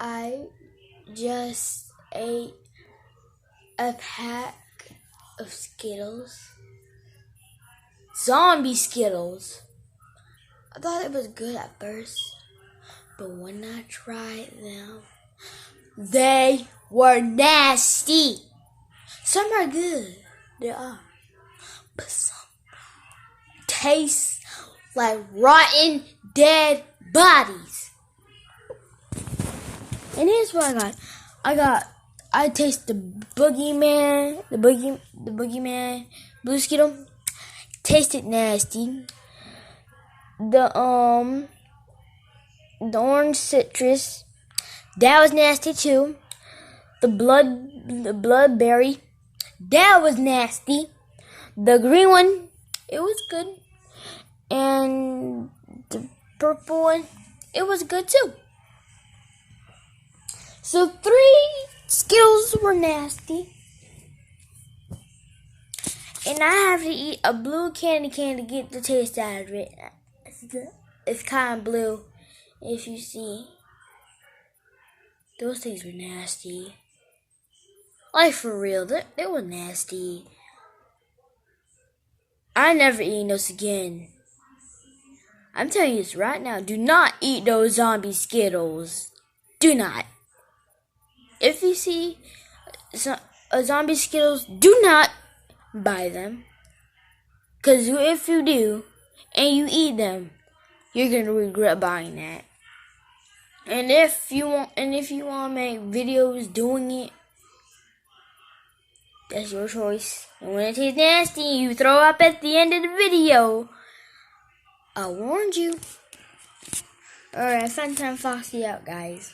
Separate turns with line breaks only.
I just ate a pack of Skittles. Zombie Skittles. I thought it was good at first, but when I tried them, they were nasty. Some are good, they are, but some taste like rotten dead bodies. And here's what I got. I taste the boogeyman, the boogeyman blue Skittle. Tasted nasty. The orange citrus, that was nasty too. The bloodberry, that was nasty. The green one, it was good. And the purple one, it was good too. So 3 Skittles were nasty. And I have to eat a blue candy cane to get the taste out of it. It's kind of blue, if you see. Those things were nasty. Like, for real, they were nasty. I never eat those again. I'm telling you this right now. Do not eat those zombie Skittles. Do not. If you see a zombie Skittles, do not buy them. Because if you do, and you eat them, you're going to regret buying that. And if you want to make videos doing it, that's your choice. And when it tastes nasty, you throw up at the end of the video. I warned you. Alright, Funtime Foxy out, guys.